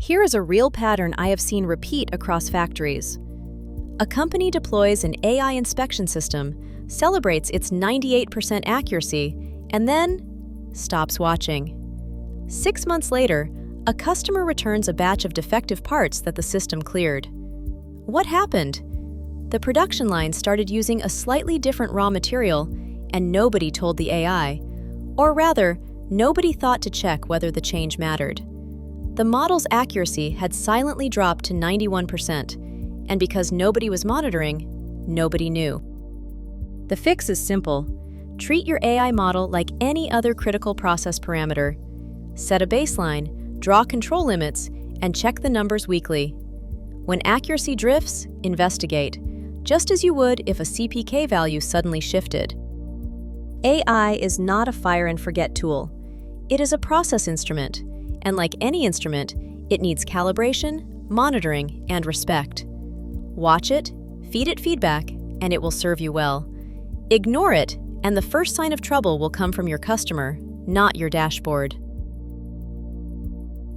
Here is a real pattern I have seen repeat across factories. A company deploys an AI inspection system, celebrates its 98% accuracy, and then stops watching. 6 months later, a customer returns a batch of defective parts that the system cleared. What happened? The production line started using a slightly different raw material, and nobody told the AI. Or rather, nobody thought to check whether the change mattered. The model's accuracy had silently dropped to 91%, and because nobody was monitoring, nobody knew. The fix is simple. Treat your AI model like any other critical process parameter. Set a baseline, draw control limits, and check the numbers weekly. When accuracy drifts, investigate, just as you would if a CPK value suddenly shifted. AI is not a fire-and-forget tool. It is a process instrument, and like any instrument, it needs calibration, monitoring, and respect. Watch it, feed it feedback, and it will serve you well. Ignore it, and the first sign of trouble will come from your customer, not your dashboard.